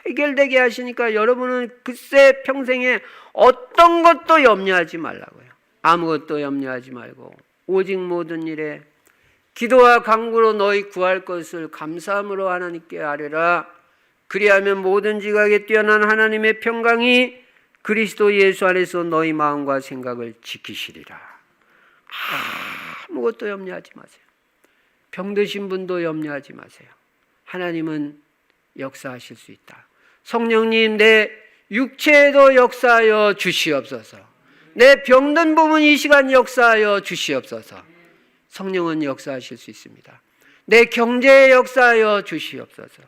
해결되게 하시니까 여러분은 글쎄 평생에 어떤 것도 염려하지 말라고요. 아무것도 염려하지 말고 오직 모든 일에 기도와 간구로 너희 구할 것을 감사함으로 하나님께 아뢰라. 그리하면 모든 지각에 뛰어난 하나님의 평강이 그리스도 예수 안에서 너희 마음과 생각을 지키시리라. 아무것도 염려하지 마세요. 병드신 분도 염려하지 마세요. 하나님은 역사하실 수 있다. 성령님, 내 육체에도 역사하여 주시옵소서. 내 병든 부분 이 시간 역사하여 주시옵소서. 성령은 역사하실 수 있습니다. 내 경제에 역사하여 주시옵소서.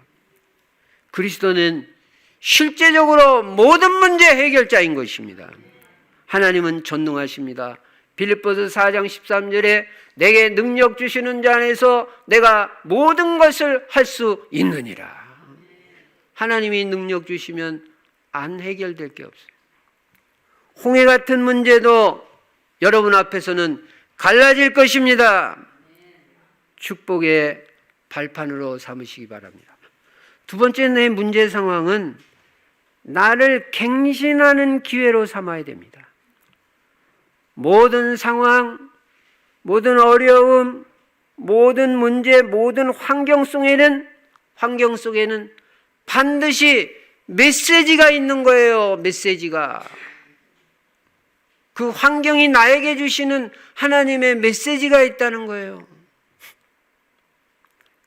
그리스도는 실제적으로 모든 문제 해결자인 것입니다. 하나님은 전능하십니다. 빌립보서 4장 13절에 내게 능력 주시는 자 안에서 내가 모든 것을 할 수 있느니라. 하나님이 능력 주시면 안 해결될 게 없어요. 홍해 같은 문제도 여러분 앞에서는 갈라질 것입니다. 축복의 발판으로 삼으시기 바랍니다. 두 번째, 내 문제 상황은 나를 갱신하는 기회로 삼아야 됩니다. 모든 상황, 모든 어려움, 모든 문제, 모든 환경 속에는 반드시 메시지가 있는 거예요. 메시지가. 그 환경이 나에게 주시는 하나님의 메시지가 있다는 거예요.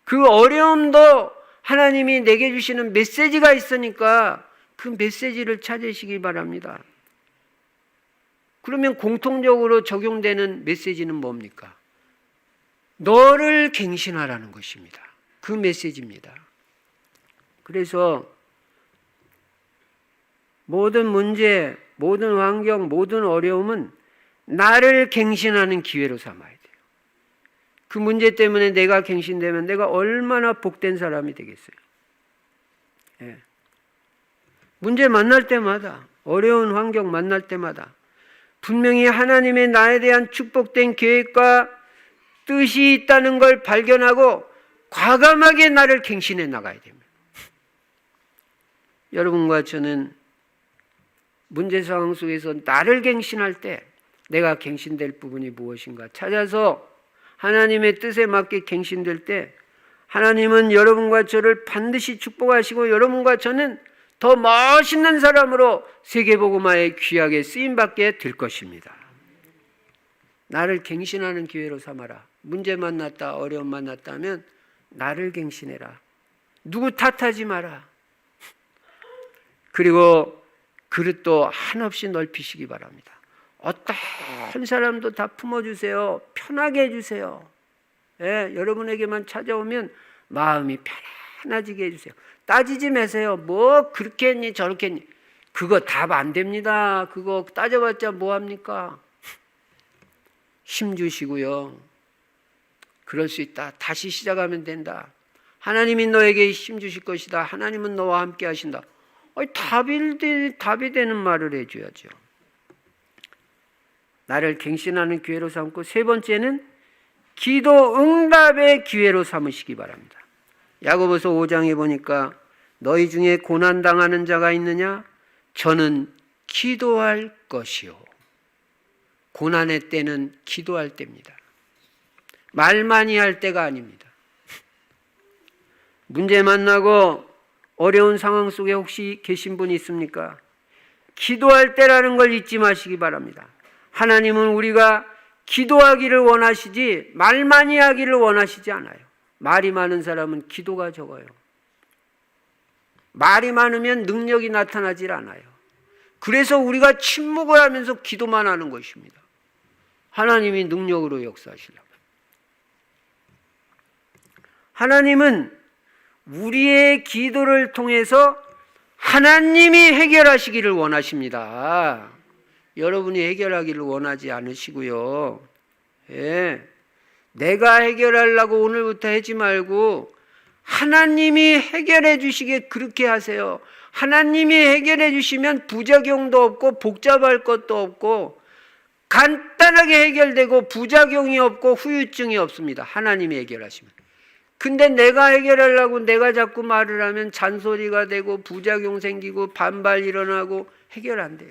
그 어려움도 하나님이 내게 주시는 메시지가 있으니까 그 메시지를 찾으시기 바랍니다. 그러면 공통적으로 적용되는 메시지는 뭡니까? 너를 갱신하라는 것입니다. 그 메시지입니다. 그래서 모든 문제, 모든 환경, 모든 어려움은 나를 갱신하는 기회로 삼아야 돼요. 그 문제 때문에 내가 갱신되면 내가 얼마나 복된 사람이 되겠어요. 예. 문제 만날 때마다, 어려운 환경 만날 때마다 분명히 하나님의 나에 대한 축복된 계획과 뜻이 있다는 걸 발견하고 과감하게 나를 갱신해 나가야 됩니다. 여러분과 저는 문제 상황 속에서 나를 갱신할 때 내가 갱신될 부분이 무엇인가 찾아서 하나님의 뜻에 맞게 갱신될 때 하나님은 여러분과 저를 반드시 축복하시고 여러분과 저는 더 멋있는 사람으로 세계복음화에 귀하게 쓰임받게 될 것입니다. 나를 갱신하는 기회로 삼아라. 문제 만났다, 어려움 만났다 하면 나를 갱신해라. 누구 탓하지 마라. 그리고 그릇도 한없이 넓히시기 바랍니다. 어떤 사람도 다 품어주세요. 편하게 해주세요. 예, 여러분에게만 찾아오면 마음이 편안해지게 해주세요. 따지지 마세요. 뭐 그렇게 했니 저렇게 했니. 그거 답 안 됩니다. 그거 따져봤자 뭐합니까? 힘 주시고요. 그럴 수 있다. 다시 시작하면 된다. 하나님이 너에게 힘 주실 것이다. 하나님은 너와 함께 하신다. 답이 되는 말을 해줘야죠. 나를 갱신하는 기회로 삼고 세 번째는 기도 응답의 기회로 삼으시기 바랍니다. 야고보서 5장에 보니까 너희 중에 고난당하는 자가 있느냐? 저는 기도할 것이요. 고난의 때는 기도할 때입니다. 말 많이 할 때가 아닙니다. 문제 만나고 어려운 상황 속에 혹시 계신 분이 있습니까? 기도할 때라는 걸 잊지 마시기 바랍니다. 하나님은 우리가 기도하기를 원하시지 말 많이 하기를 원하시지 않아요. 말이 많은 사람은 기도가 적어요. 말이 많으면 능력이 나타나질 않아요. 그래서 우리가 침묵을 하면서 기도만 하는 것입니다. 하나님이 능력으로 역사하시려고. 하나님은 우리의 기도를 통해서 하나님이 해결하시기를 원하십니다. 여러분이 해결하기를 원하지 않으시고요. 예. 내가 해결하려고 오늘부터 하지 말고 하나님이 해결해 주시게 그렇게 하세요. 하나님이 해결해 주시면 부작용도 없고 복잡할 것도 없고 간단하게 해결되고 부작용이 없고 후유증이 없습니다. 하나님이 해결하시면. 근데 내가 해결하려고 내가 자꾸 말을 하면 잔소리가 되고 부작용 생기고 반발 일어나고 해결 안 돼요.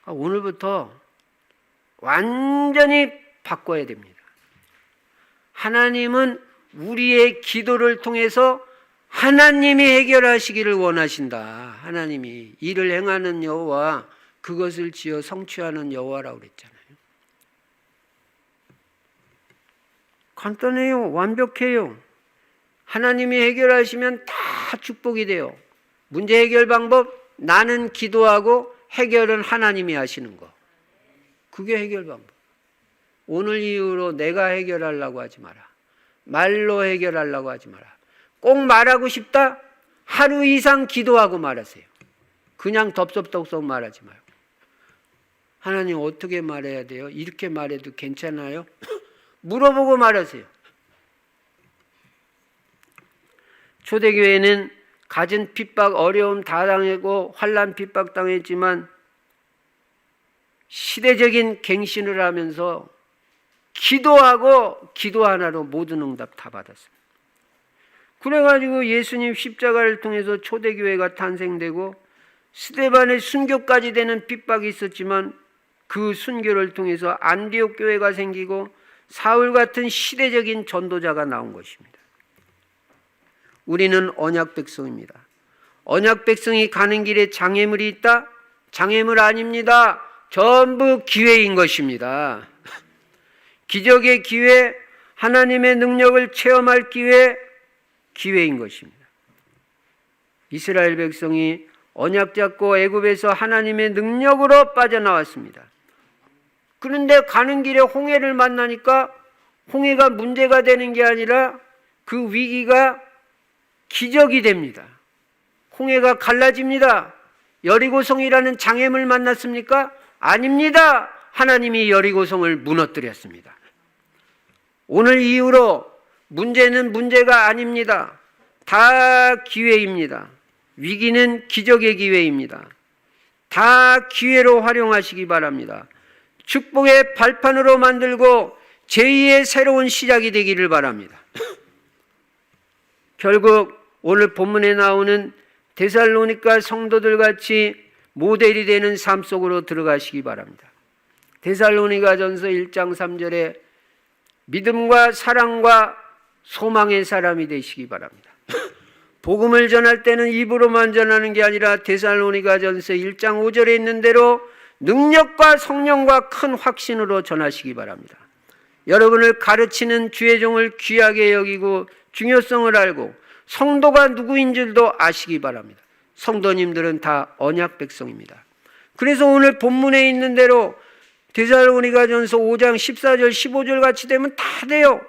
오늘부터 완전히 바꿔야 됩니다. 하나님은 우리의 기도를 통해서 하나님이 해결하시기를 원하신다. 하나님이 이를 행하는 여호와 그것을 지어 성취하는 여호와라고 그랬잖아요. 간단해요. 완벽해요. 하나님이 해결하시면 다 축복이 돼요. 문제 해결 방법, 나는 기도하고 해결은 하나님이 하시는 거. 그게 해결 방법. 오늘 이후로 내가 해결하려고 하지 마라. 말로 해결하려고 하지 마라. 꼭 말하고 싶다? 하루 이상 기도하고 말하세요. 그냥 덥석덥석 말하지 말고. 하나님 어떻게 말해야 돼요? 이렇게 말해도 괜찮아요? 물어보고 말하세요. 초대교회는 갖은 핍박, 어려움 다 당하고 환난 핍박 당했지만 시대적인 갱신을 하면서 기도하고 기도 하나로 모든 응답 다 받았습니다. 그래가지고 예수님 십자가를 통해서 초대교회가 탄생되고 스데반의 순교까지 되는 핍박이 있었지만 그 순교를 통해서 안디옥 교회가 생기고 사울 같은 시대적인 전도자가 나온 것입니다. 우리는 언약 백성입니다. 언약 백성이 가는 길에 장애물이 있다? 장애물 아닙니다. 전부 기회인 것입니다. 기적의 기회, 하나님의 능력을 체험할 기회, 기회인 것입니다. 이스라엘 백성이 언약 잡고 애굽에서 하나님의 능력으로 빠져나왔습니다. 그런데 가는 길에 홍해를 만나니까 홍해가 문제가 되는 게 아니라 그 위기가 기적이 됩니다. 홍해가 갈라집니다. 여리고성이라는 장애물 만났습니까? 아닙니다. 하나님이 여리고성을 무너뜨렸습니다. 오늘 이후로 문제는 문제가 아닙니다. 다 기회입니다. 위기는 기적의 기회입니다. 다 기회로 활용하시기 바랍니다. 축복의 발판으로 만들고 제2의 새로운 시작이 되기를 바랍니다. 결국 오늘 본문에 나오는 데살로니가 성도들 같이 모델이 되는 삶 속으로 들어가시기 바랍니다. 데살로니가전서 1장 3절에 믿음과 사랑과 소망의 사람이 되시기 바랍니다. 복음을 전할 때는 입으로만 전하는 게 아니라 데살로니가전서 1장 5절에 있는 대로 능력과 성령과 큰 확신으로 전하시기 바랍니다. 여러분을 가르치는 주의 종을 귀하게 여기고 중요성을 알고 성도가 누구인 줄도 아시기 바랍니다. 성도님들은 다 언약 백성입니다. 그래서 오늘 본문에 있는 대로 데살로니가전서 5장 14절 15절 같이 되면 다 돼요.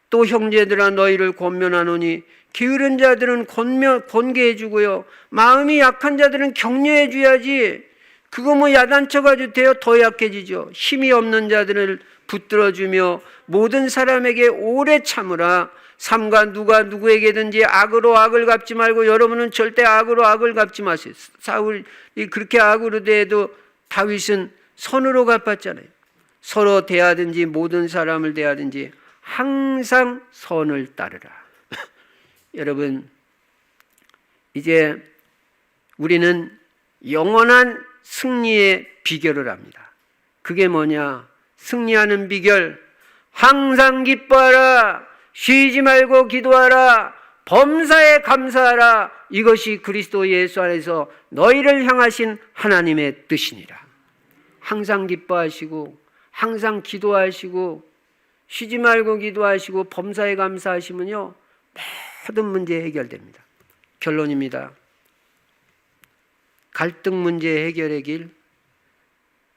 또 형제들아 너희를 권면하노니 게으른 자들은 권계해 주고요, 마음이 약한 자들은 격려해 줘야지. 그거 뭐 야단쳐가지고 돼요? 더 약해지죠. 힘이 없는 자들을 붙들어 주며 모든 사람에게 오래 참으라. 삼가 누가 누구에게든지 악으로 악을 갚지 말고. 여러분은 절대 악으로 악을 갚지 마세요. 사울이 그렇게 악으로 대해도 다윗은 선으로 갚았잖아요. 서로 대하든지 모든 사람을 대하든지 항상 선을 따르라. 여러분, 이제 우리는 영원한 승리의 비결을 압니다. 그게 뭐냐? 승리하는 비결, 항상 기뻐하라, 쉬지 말고 기도하라, 범사에 감사하라. 이것이 그리스도 예수 안에서 너희를 향하신 하나님의 뜻이니라. 항상 기뻐하시고 항상 기도하시고 쉬지 말고 기도하시고 범사에 감사하시면요, 모든 문제 해결됩니다. 결론입니다. 갈등 문제 해결의 길,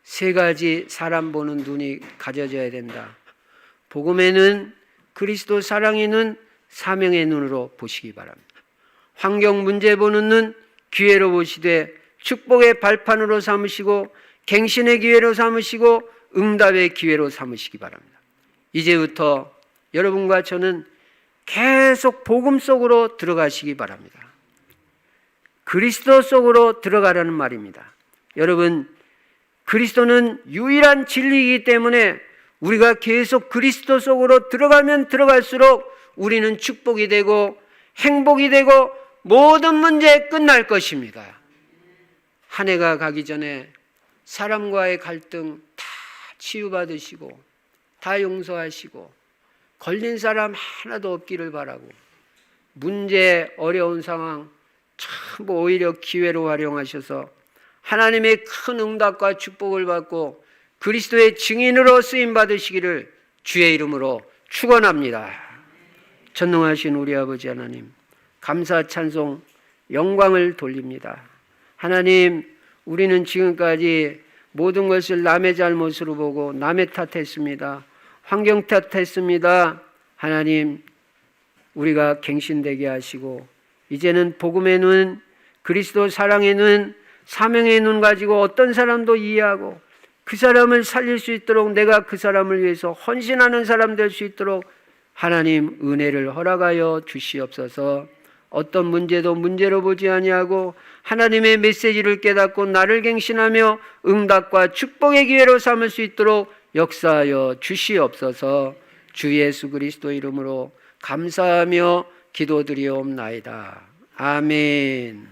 세 가지 사람 보는 눈이 가져져야 된다. 복음에는 그리스도 사랑의 눈, 사명의 눈으로 보시기 바랍니다. 환경 문제 보는 눈, 기회로 보시되 축복의 발판으로 삼으시고 갱신의 기회로 삼으시고 응답의 기회로 삼으시기 바랍니다. 이제부터 여러분과 저는 계속 복음 속으로 들어가시기 바랍니다. 그리스도 속으로 들어가라는 말입니다. 여러분, 그리스도는 유일한 진리이기 때문에 우리가 계속 그리스도 속으로 들어가면 들어갈수록 우리는 축복이 되고 행복이 되고 모든 문제 끝날 것입니다. 한 해가 가기 전에 사람과의 갈등 다 치유받으시고 다 용서하시고 걸린 사람 하나도 없기를 바라고, 문제 어려운 상황 참 오히려 기회로 활용하셔서 하나님의 큰 응답과 축복을 받고 그리스도의 증인으로 쓰임 받으시기를 주의 이름으로 축원합니다. 전능하신 우리 아버지 하나님, 감사 찬송 영광을 돌립니다. 하나님, 우리는 지금까지 모든 것을 남의 잘못으로 보고 남의 탓했습니다. 환경 탓했습니다. 하나님, 우리가 갱신되게 하시고 이제는 복음의 눈, 그리스도 사랑의 눈, 사명의 눈 가지고 어떤 사람도 이해하고 그 사람을 살릴 수 있도록, 내가 그 사람을 위해서 헌신하는 사람 될 수 있도록 하나님 은혜를 허락하여 주시옵소서. 어떤 문제도 문제로 보지 아니하고 하나님의 메시지를 깨닫고 나를 갱신하며 응답과 축복의 기회로 삼을 수 있도록 역사하여 주시옵소서. 주 예수 그리스도 이름으로 감사하며 기도드리옵나이다. 아멘.